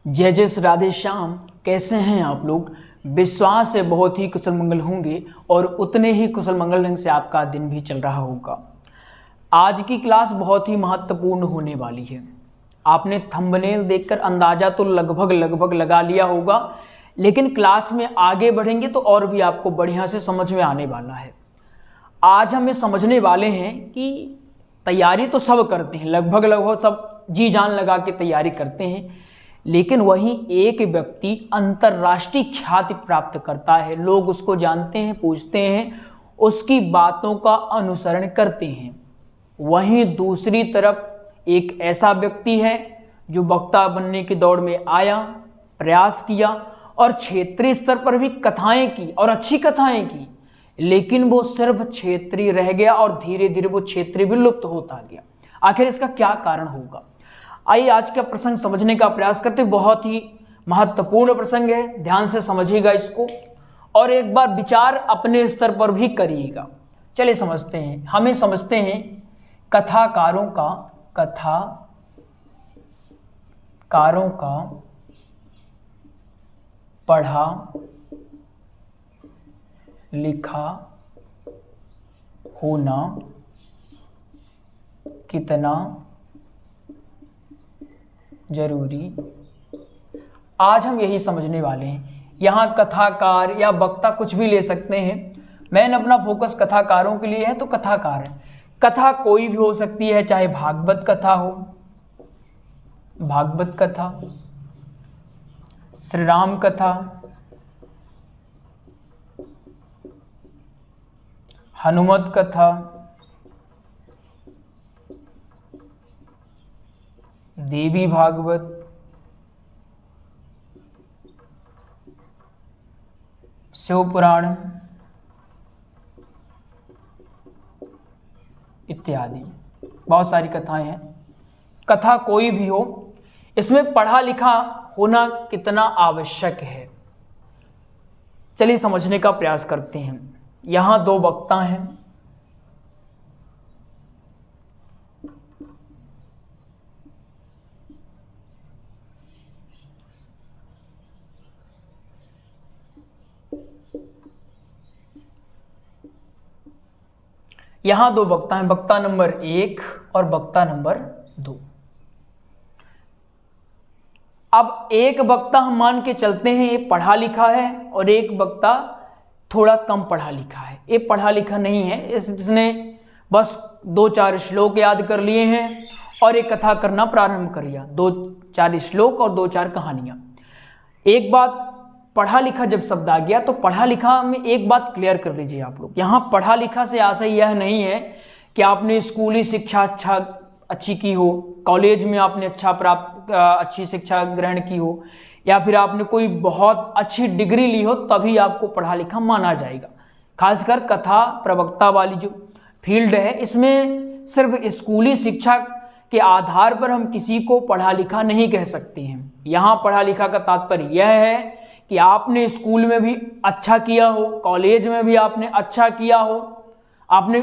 जय जय श्री राधे श्याम। कैसे हैं आप लोग? विश्वास से बहुत ही कुशल मंगल होंगे और उतने ही कुशल मंगल ढंग से आपका दिन भी चल रहा होगा। आज की क्लास बहुत ही महत्वपूर्ण होने वाली है। आपने थंबनेल देखकर अंदाजा तो लगभग लगा लिया होगा, लेकिन क्लास में आगे बढ़ेंगे तो और भी आपको बढ़िया से समझ में आने वाला है। आज हम ये समझने वाले हैं कि तैयारी तो सब करते हैं, लगभग सब जी जान लगा के तैयारी करते हैं, लेकिन वहीं एक व्यक्ति अंतर्राष्ट्रीय ख्याति प्राप्त करता है। लोग उसको जानते हैं, पूछते हैं, उसकी बातों का अनुसरण करते हैं। वहीं दूसरी तरफ एक ऐसा व्यक्ति है जो वक्ता बनने की दौड़ में आया, प्रयास किया और क्षेत्रीय स्तर पर भी कथाएं की और अच्छी कथाएं की, लेकिन वो सिर्फ क्षेत्रीय रह गया और धीरे धीरे वो क्षेत्रीय भी लुप्त होता गया। आखिर इसका क्या कारण होगा? आइए आज का प्रसंग समझने का प्रयास करते हैं। बहुत ही महत्वपूर्ण प्रसंग है, ध्यान से समझिएगा इसको और एक बार विचार अपने स्तर पर भी करिएगा। चलिए समझते हैं। हमें समझते हैं कथाकारों का पढ़ा लिखा होना कितना जरूरी। आज हम यही समझने वाले हैं। यहाँ कथाकार या वक्ता कुछ भी ले सकते हैं। मैंने अपना फोकस कथाकारों के लिए है तो कथाकार है। कथा कोई भी हो सकती है, चाहे भागवत कथा हो, भागवत कथा, श्री राम कथा, हनुमत कथा, देवी भागवत, शिव पुराण इत्यादि बहुत सारी कथाएं हैं। कथा कोई भी हो, इसमें पढ़ा लिखा होना कितना आवश्यक है, चलिए समझने का प्रयास करते हैं। यहां दो वक्ता हैं, वक्ता नंबर 1 और वक्ता नंबर 2। अब एक वक्ता हम मान के चलते हैं ये पढ़ा लिखा है और एक वक्ता थोड़ा कम पढ़ा लिखा है। ये पढ़ा लिखा नहीं है, इसने बस 2-4 श्लोक याद कर लिए हैं और एक कथा करना प्रारंभ कर लिया। 2-4 श्लोक और 2-4 कहानियां। एक बात, पढ़ा लिखा जब शब्द आ गया तो पढ़ा लिखा में एक बात क्लियर कर लीजिए आप लोग। यहाँ पढ़ा लिखा से आशय यह नहीं है कि आपने स्कूली शिक्षा अच्छी की हो, कॉलेज में आपने अच्छी शिक्षा ग्रहण की हो, या फिर आपने कोई बहुत अच्छी डिग्री ली हो, तभी आपको पढ़ा लिखा माना जाएगा। खासकर कथा प्रवक्ता वाली जो फील्ड है, इसमें सिर्फ स्कूली शिक्षा के आधार पर हम किसी को पढ़ा लिखा नहीं कह सकते हैं। यहाँ पढ़ा लिखा का तात्पर्य यह है कि आपने स्कूल में भी अच्छा किया हो, कॉलेज में भी आपने अच्छा किया हो, आपने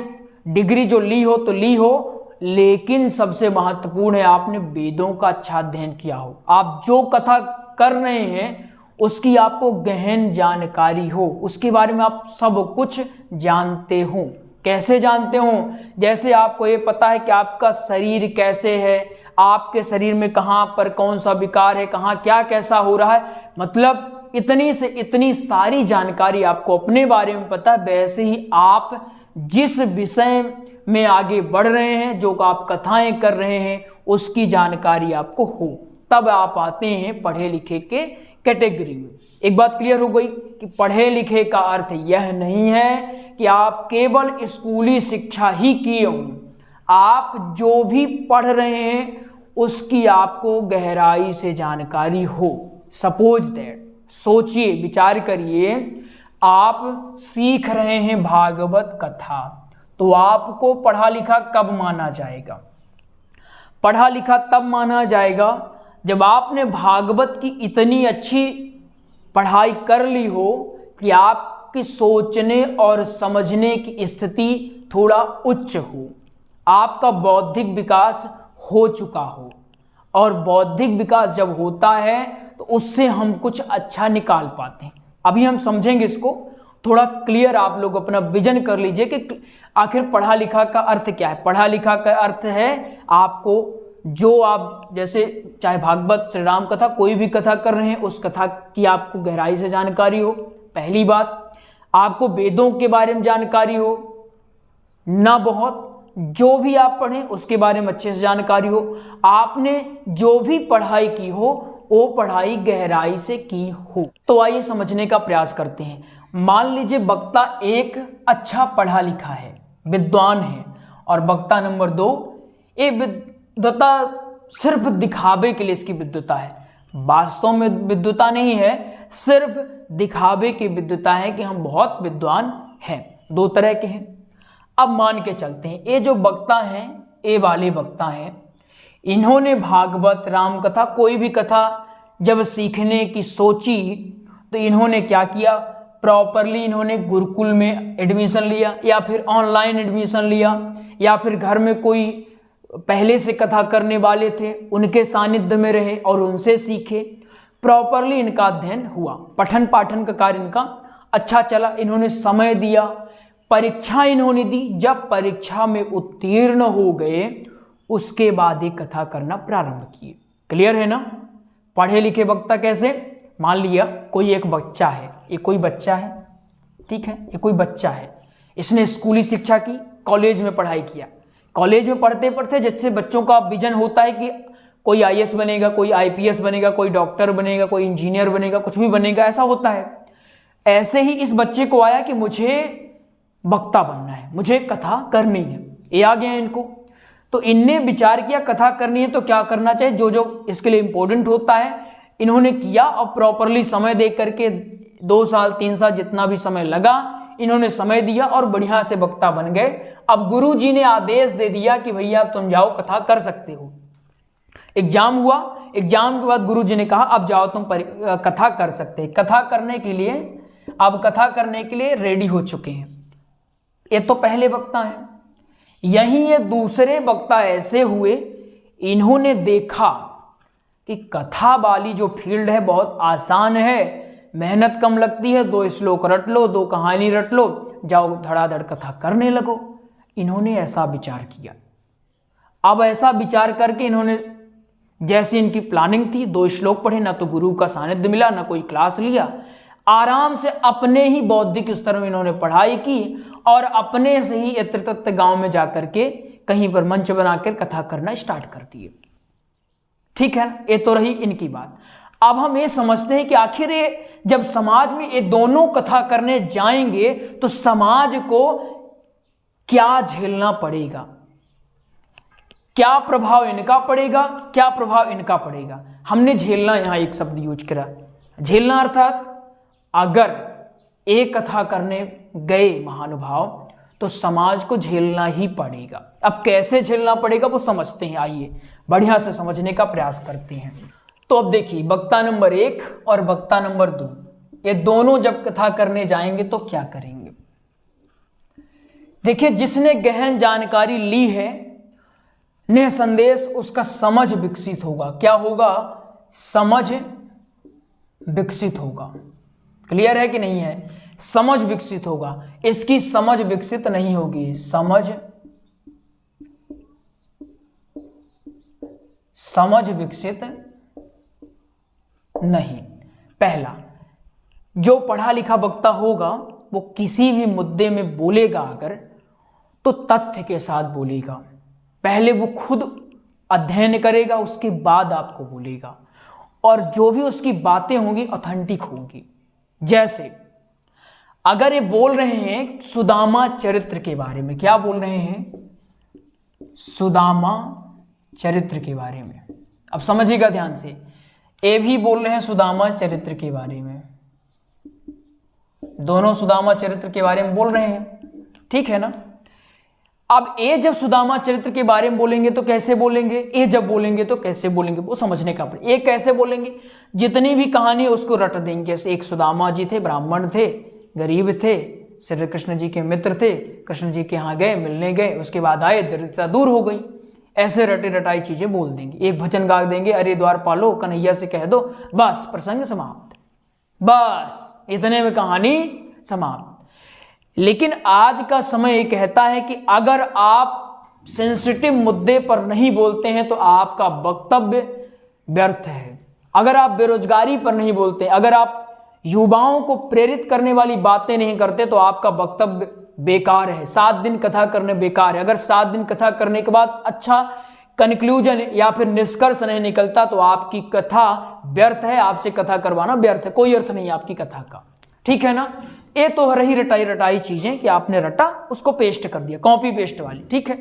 डिग्री जो ली हो तो ली हो, लेकिन सबसे महत्वपूर्ण है आपने वेदों का अच्छा अध्ययन किया हो। आप जो कथा कर रहे हैं उसकी आपको गहन जानकारी हो, उसके बारे में आप सब कुछ जानते हो। कैसे जानते हो? जैसे आपको ये पता है कि आपका शरीर कैसे है, आपके शरीर में कहाँ पर कौन सा विकार है, कहाँ क्या कैसा हो रहा है, मतलब इतनी से इतनी सारी जानकारी आपको अपने बारे में पता है। वैसे ही आप जिस विषय में आगे बढ़ रहे हैं, जो आप कथाएं कर रहे हैं, उसकी जानकारी आपको हो, तब आप आते हैं पढ़े लिखे के कैटेगरी में। एक बात क्लियर हो गई कि पढ़े लिखे का अर्थ यह नहीं है कि आप केवल स्कूली शिक्षा ही किए हों। आप जो भी पढ़ रहे हैं उसकी आपको गहराई से जानकारी हो। सपोज दैट, सोचिए, विचार करिए, आप सीख रहे हैं भागवत कथा, तो आपको पढ़ा लिखा कब माना जाएगा? पढ़ा लिखा तब माना जाएगा जब आपने भागवत की इतनी अच्छी पढ़ाई कर ली हो कि आपकी सोचने और समझने की स्थिति थोड़ा उच्च हो, आपका बौद्धिक विकास हो चुका हो। और बौद्धिक विकास जब होता है उससे हम कुछ अच्छा निकाल पाते हैं। अभी हम समझेंगे इसको, थोड़ा क्लियर आप लोग अपना विजन कर लीजिए कि आखिर पढ़ा लिखा का अर्थ क्या है। पढ़ा लिखा का अर्थ है आपको जो आप जैसे चाहे भागवत, श्री राम कथा, कोई भी कथा कर रहे हैं उस कथा की आपको गहराई से जानकारी हो। पहली बात, आपको वेदों के बारे में जानकारी हो, ना बहुत, जो भी आप पढ़ें उसके बारे में अच्छे से जानकारी हो, आपने जो भी पढ़ाई की हो वो पढ़ाई गहराई से की हो। तो आइए समझने का प्रयास करते हैं। मान लीजिए वक्ता एक अच्छा पढ़ा लिखा है, विद्वान है, और वक्ता नंबर 2 ये विद्वता सिर्फ दिखावे के लिए इसकी विद्वता है, वास्तव में विद्वता नहीं है, सिर्फ दिखावे की विद्वता है कि हम बहुत विद्वान हैं। दो तरह के हैं। अब मान के चलते हैं ये जो वक्ता हैं, ये वाले वक्ता हैं, इन्होंने भागवत, राम कथा, कोई भी कथा जब सीखने की सोची तो इन्होंने क्या किया, प्रॉपरली इन्होंने गुरुकुल में एडमिशन लिया, या फिर ऑनलाइन एडमिशन लिया, या फिर घर में कोई पहले से कथा करने वाले थे उनके सानिध्य में रहे और उनसे सीखे। प्रॉपरली इनका अध्ययन हुआ, पठन पाठन का कार्य इनका अच्छा चला, इन्होंने समय दिया, परीक्षा इन्होंने दी। जब परीक्षा में उत्तीर्ण हो गए उसके बाद ही कथा करना प्रारंभ किए। क्लियर है ना? पढ़े लिखे वक्ता कैसे, मान लिया कोई एक बच्चा है, ये कोई बच्चा है, ठीक है, ये कोई बच्चा है, इसने स्कूली शिक्षा की, कॉलेज में पढ़ाई किया, कॉलेज में पढ़ते पढ़ते जैसे बच्चों का विजन होता है कि कोई आईएएस बनेगा, कोई आईपीएस बनेगा, कोई डॉक्टर बनेगा, कोई इंजीनियर बनेगा, कुछ भी बनेगा, ऐसा होता है। ऐसे ही इस बच्चे को आया कि मुझे वक्ता बनना है, मुझे कथा करनी है, ये आ गया इनको। तो इनने विचार किया कथा करनी है तो क्या करना चाहिए, जो जो इसके लिए इंपॉर्टेंट होता है इन्होंने किया, और प्रॉपरली समय दे करके 2 साल 3 साल जितना भी समय लगा इन्होंने समय दिया और बढ़िया से वक्ता बन गए। अब गुरु जी ने आदेश दे दिया कि भैया तुम जाओ कथा कर सकते हो। एग्जाम हुआ, एग्जाम के बाद गुरु जी ने कहा अब जाओ तुम कथा कर सकते हैं। कथा करने के लिए, अब कथा करने के लिए रेडी हो चुके हैं। ये तो पहले वक्ता हैं। यहीं ये दूसरे वक्ता ऐसे हुए, इन्होंने देखा कि कथा वाली जो फील्ड है बहुत आसान है, मेहनत कम लगती है, 2 श्लोक रट लो, 2 कहानी रट लो, जाओ धड़ाधड़ कथा करने लगो। इन्होंने ऐसा विचार किया। अब ऐसा विचार करके इन्होंने, जैसे इनकी प्लानिंग थी, 2 श्लोक पढ़े, ना तो गुरु का सानिध्य मिला, ना कोई क्लास लिया, आराम से अपने ही बौद्धिक स्तर में इन्होंने पढ़ाई की और अपने से ही यत्र तत्र गांव में जाकर के कहीं पर मंच बनाकर कथा करना स्टार्ट कर दिए। ठीक है, ये तो रही इनकी बात। अब हम ये समझते हैं कि आखिर ये जब समाज में ये दोनों कथा करने जाएंगे तो समाज को क्या झेलना पड़ेगा, क्या प्रभाव इनका पड़ेगा, क्या प्रभाव इनका पड़ेगा। हमने झेलना यहां एक शब्द यूज करा, झेलना अर्थात अगर एक कथा करने गए महानुभाव तो समाज को झेलना ही पड़ेगा। अब कैसे झेलना पड़ेगा वो समझते हैं, आइए बढ़िया से समझने का प्रयास करते हैं। तो अब देखिए, वक्ता नंबर 1 और वक्ता नंबर 2 ये दोनों जब कथा करने जाएंगे तो क्या करेंगे। देखिए, जिसने गहन जानकारी ली है निसंदेह उसका समझ विकसित होगा। क्या होगा? समझ विकसित होगा। क्लियर है कि नहीं है? समझ विकसित होगा। इसकी समझ विकसित नहीं होगी, समझ विकसित नहीं। पहला, जो पढ़ा लिखा वक्ता होगा वो किसी भी मुद्दे में बोलेगा अगर तो तथ्य के साथ बोलेगा। पहले वो खुद अध्ययन करेगा, उसके बाद आपको बोलेगा, और जो भी उसकी बातें होंगी ऑथेंटिक होंगी। जैसे अगर ये बोल रहे हैं सुदामा चरित्र के बारे में, क्या बोल रहे हैं? सुदामा चरित्र के बारे में। अब समझिएगा ध्यान से, ये भी बोल रहे हैं सुदामा चरित्र के बारे में, दोनों सुदामा चरित्र के बारे में बोल रहे हैं, ठीक है ना। अब ये जब सुदामा चरित्र के बारे में बोलेंगे तो कैसे बोलेंगे, ये जब बोलेंगे तो कैसे बोलेंगे, वो समझने का पड़ेगा। ये कैसे बोलेंगे? जितनी भी कहानी है उसको रट देंगे। एक सुदामा जी थे, ब्राह्मण थे, गरीब थे, श्री कृष्ण जी के मित्र थे, कृष्ण जी के यहाँ गए, मिलने गए, उसके बाद आए, दरिद्रता दूर हो गई। ऐसे रटे रटाई चीजें बोल देंगे, एक भजन गा देंगे, अरे द्वारपालो कन्हैया से कह दो, बस प्रसंग समाप्त, बस इतने में कहानी समाप्त। लेकिन आज का समय ये कहता है कि अगर आप सेंसिटिव मुद्दे पर नहीं बोलते हैं तो आपका वक्तव्य व्यर्थ है। अगर आप बेरोजगारी पर नहीं बोलते, अगर आप युवाओं को प्रेरित करने वाली बातें नहीं करते तो आपका वक्तव्य बेकार है। 7 दिन कथा करने बेकार है। अगर 7 दिन कथा करने के बाद अच्छा कंक्लूजन या फिर निष्कर्ष नहीं निकलता तो आपकी कथा व्यर्थ है, आपसे कथा करवाना व्यर्थ है, कोई अर्थ नहीं आपकी कथा का। ठीक है ना। ये तो रही रटाई रटाई चीजें कि आपने रटा उसको पेस्ट कर दिया, कॉपी पेस्ट वाली। ठीक है,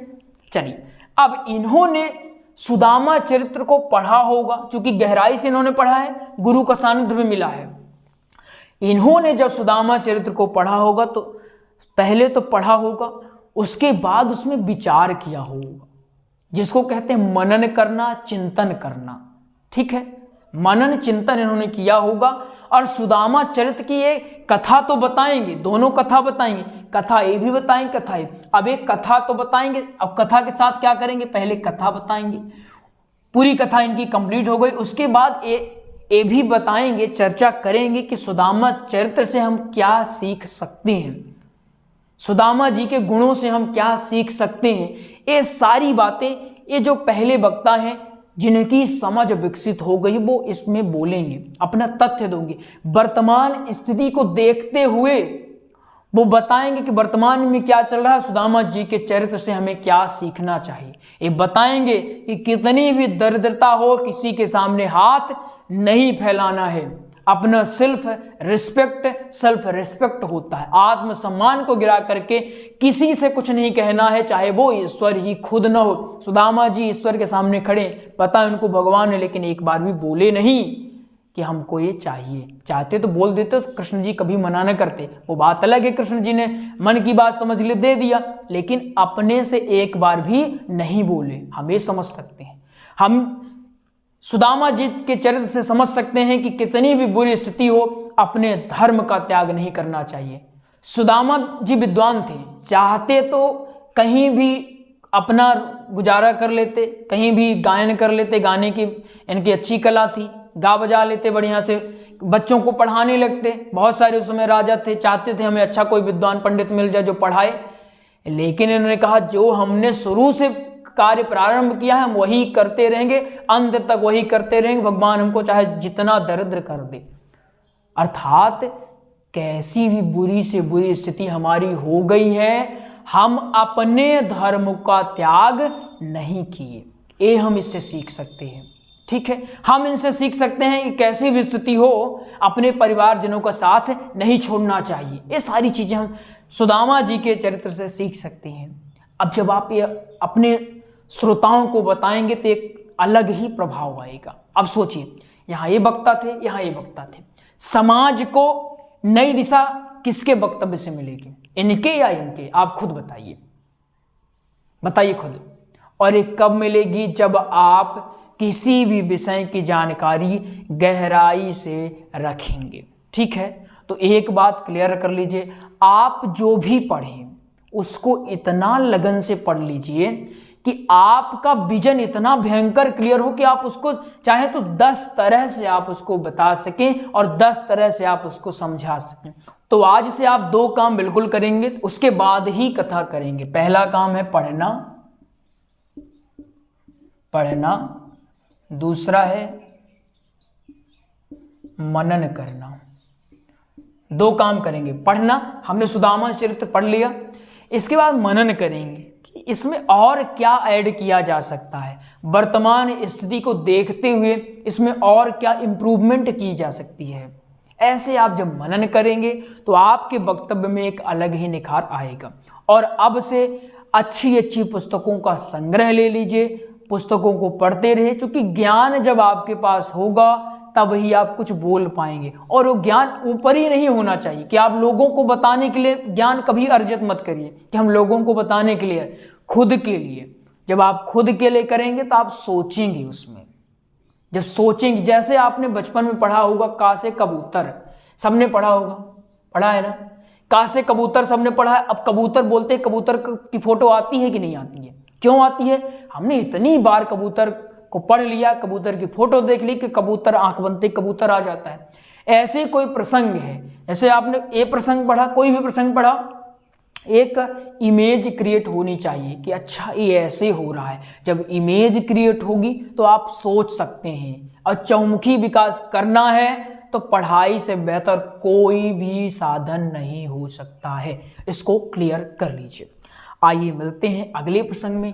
चलिए अब इन्होंने सुदामा चरित्र को पढ़ा होगा, क्योंकि गहराई से इन्होंने पढ़ा है, गुरु का सानिध्य में मिला है। इन्होंने जब सुदामा चरित्र को पढ़ा होगा तो पहले तो पढ़ा होगा, उसके बाद उसमें विचार किया होगा, जिसको कहते हैं मनन करना, चिंतन करना। ठीक है, मनन चिंतन इन्होंने किया होगा। और सुदामा चरित्र की ये कथा तो बताएंगे, दोनों कथा बताएंगे, कथा ये भी बताएंगे, कथा ये। अब एक कथा तो बताएंगे, अब कथा के साथ क्या करेंगे, पहले कथा बताएंगे, पूरी कथा इनकी कंप्लीट हो गई, उसके बाद ये भी बताएंगे, चर्चा करेंगे कि सुदामा चरित्र से हम क्या सीख सकते हैं, सुदामा जी के गुणों से हम क्या सीख सकते हैं। ये सारी बातें ये जो पहले वक्ता हैं जिनकी समझ विकसित हो गई वो इसमें बोलेंगे, अपना तथ्य दोगे, वर्तमान स्थिति को देखते हुए वो बताएंगे कि वर्तमान में क्या चल रहा है, सुदामा जी के चरित्र से हमें क्या सीखना चाहिए। ये बताएंगे कि कितनी भी दरिद्रता हो किसी के सामने हाथ नहीं फैलाना है, अपना सेल्फ रिस्पेक्ट होता है, आत्मसम्मान को गिरा करके किसी से कुछ नहीं कहना है, चाहे वो ईश्वर ही खुद न हो। सुदामा जी ईश्वर के सामने खड़े, पता है उनको भगवान है, लेकिन एक बार भी बोले नहीं कि हमको ये चाहिए। चाहते तो बोल देते, कृष्ण जी कभी मना न करते, वो बात अलग है, कृष्ण जी ने मन की बात समझ ले दे दिया, लेकिन अपने से एक बार भी नहीं बोले। हम ये समझ सकते हैं, हम सुदामा जी के चरित्र से समझ सकते हैं कि कितनी भी बुरी स्थिति हो अपने धर्म का त्याग नहीं करना चाहिए। सुदामा जी विद्वान थे, चाहते तो कहीं भी अपना गुजारा कर लेते, कहीं भी गायन कर लेते, गाने की इनकी अच्छी कला थी, गा बजा लेते बढ़िया से, बच्चों को पढ़ाने लगते। बहुत सारे उस समय राजा थे, चाहते थे हमें अच्छा कोई विद्वान पंडित मिल जाए जो पढ़ाए, लेकिन इन्होंने कहा जो हमने शुरू से कार्य प्रारंभ किया है हम वही करते रहेंगे, अंत तक वही करते रहेंगे, भगवान हमको चाहे जितना दरिद्र कर दे। अर्थात कैसी भी बुरी से बुरी स्थिति हमारी हो गई है, हम अपने धर्म का त्याग नहीं किए। ये हम इससे सीख सकते हैं। ठीक है, हम इनसे सीख सकते हैं कि कैसी भी स्थिति हो अपने परिवारजनों का साथ नहीं छोड़ना चाहिए। ये सारी चीजें हम सुदामा जी के चरित्र से सीख सकते हैं। अब जब आप ये अपने श्रोताओं को बताएंगे तो एक अलग ही प्रभाव आएगा। अब सोचिए, यहाँ ये वक्ता थे, यहाँ ये वक्ता थे, समाज को नई दिशा किसके वक्तव्य से मिलेगी, इनके या इनके? आप खुद बताइए, बताइए खुद। और ये कब मिलेगी? जब आप किसी भी विषय की जानकारी गहराई से रखेंगे। ठीक है, तो एक बात क्लियर कर लीजिए, आप जो भी पढ़ें उसको इतना लगन से पढ़ लीजिए कि आपका विजन इतना भयंकर क्लियर हो कि आप उसको चाहे तो 10 तरह से आप उसको बता सकें और 10 तरह से आप उसको समझा सकें। तो आज से आप 2 काम बिल्कुल करेंगे, उसके बाद ही कथा करेंगे। पहला काम है पढ़ना, दूसरा है मनन करना। 2 काम करेंगे, पढ़ना, हमने सुदामा चरित्र पढ़ लिया, इसके बाद मनन करेंगे कि इसमें और क्या ऐड किया जा सकता है, वर्तमान स्थिति को देखते हुए इसमें और क्या इंप्रूवमेंट की जा सकती है। ऐसे आप जब मनन करेंगे तो आपके वक्तव्य में एक अलग ही निखार आएगा। और अब से अच्छी अच्छी पुस्तकों का संग्रह ले लीजिए, पुस्तकों को पढ़ते रहे, क्योंकि ज्ञान जब आपके पास होगा तब ही आप कुछ बोल पाएंगे। और वो ज्ञान ऊपर ही नहीं होना चाहिए कि आप लोगों को बताने के लिए ज्ञान कभी अर्जित मत करिए कि हम लोगों को बताने के लिए, खुद के लिए। जब आप खुद के लिए करेंगे तो आप सोचेंगे उसमें, जब सोचेंगे, जैसे आपने बचपन में पढ़ा होगा का से कबूतर, सबने पढ़ा होगा, पढ़ा है ना, का से कबूतर सबने पढ़ा है। अब कबूतर बोलते हैं, कबूतर की फोटो आती है कि नहीं आती है? क्यों आती है? हमने इतनी बार कबूतर को पढ़ लिया, कबूतर की फोटो देख ली कि कबूतर आंख बनते कबूतर आ जाता है। ऐसे कोई प्रसंग है, जैसे आपने ये प्रसंग पढ़ा, कोई भी प्रसंग पढ़ा, एक इमेज क्रिएट होनी चाहिए कि अच्छा ये ऐसे हो रहा है। जब इमेज क्रिएट होगी तो आप सोच सकते हैं। और चहुमुखी विकास करना है तो पढ़ाई से बेहतर कोई भी साधन नहीं हो सकता है। इसको क्लियर कर लीजिए। आइए मिलते हैं अगले प्रसंग में।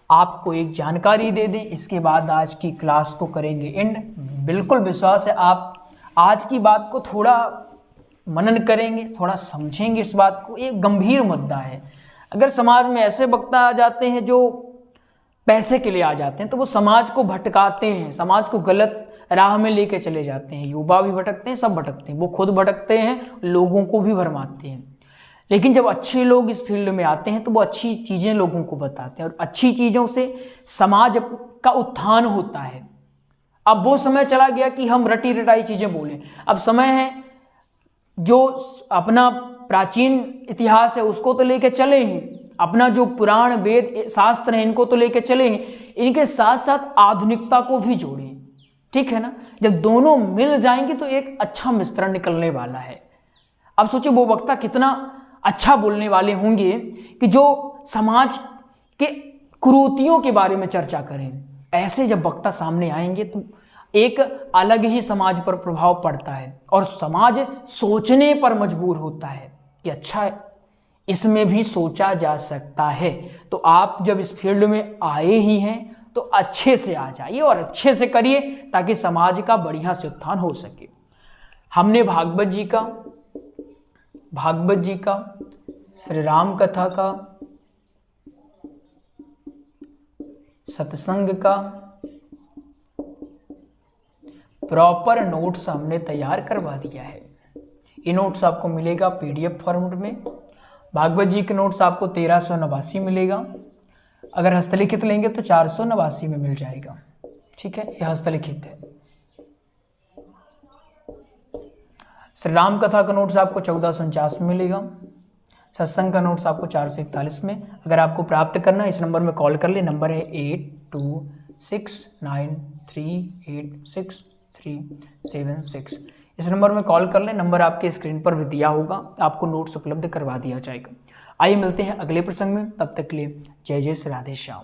आपको एक जानकारी दे दें, इसके बाद आज की क्लास को करेंगे एंड। बिल्कुल विश्वास है आप आज की बात को थोड़ा मनन करेंगे, थोड़ा समझेंगे इस बात को। एक गंभीर मुद्दा है। अगर समाज में ऐसे वक्ता आ जाते हैं जो पैसे के लिए आ जाते हैं तो वो समाज को भटकाते हैं, समाज को गलत राह में लेके चले जाते हैं। युवा भी भटकते हैं, सब भटकते हैं, वो खुद भटकते हैं, लोगों को भी भरमाते हैं। लेकिन जब अच्छे लोग इस फील्ड में आते हैं तो वो अच्छी चीज़ें लोगों को बताते हैं और अच्छी चीज़ों से समाज का उत्थान होता है। अब वो समय चला गया कि हम रटी रटाई चीज़ें बोलें। अब समय है जो अपना प्राचीन इतिहास है उसको तो लेके चले ही, अपना जो पुराण वेद शास्त्र हैं इनको तो लेके चले ही, इनके साथ साथ आधुनिकता को भी जोड़ें। ठीक है ना? जब दोनों मिल जाएंगे तो एक अच्छा मिश्रण निकलने वाला है। अब सोचिए वो वक्ता कितना अच्छा बोलने वाले होंगे कि जो समाज के कुरीतियों के बारे में चर्चा करें। ऐसे जब वक्ता सामने आएंगे तो एक अलग ही समाज पर प्रभाव पड़ता है और समाज सोचने पर मजबूर होता है कि अच्छा इसमें भी सोचा जा सकता है। तो आप जब इस फील्ड में आए ही हैं तो अच्छे से आ जाइए और अच्छे से करिए ताकि समाज का बढ़िया से उत्थान हो सके। हमने भागवत जी का श्री राम कथा का, सत्संग का प्रॉपर नोट्स हमने तैयार करवा दिया है। ये नोट्स आपको मिलेगा PDF फॉर्मेट में। भागवत जी के नोट्स आपको 1389 मिलेगा। अगर हस्तलिखित लेंगे तो 489 में मिल जाएगा। ठीक है, ये हस्तलिखित है। श्री राम कथा का नोट्स आपको 1449 में मिलेगा। सत्संग का नोट्स आपको 441 में। अगर आपको प्राप्त करना है इस नंबर में कॉल कर ले। नंबर है 8269386376। इस नंबर में कॉल कर ले। नंबर आपके स्क्रीन पर भी दिया होगा। आपको नोट्स उपलब्ध करवा दिया जाएगा। आइए मिलते हैं अगले प्रसंग में। तब तक के लिए जय जय श्री राधे श्याम।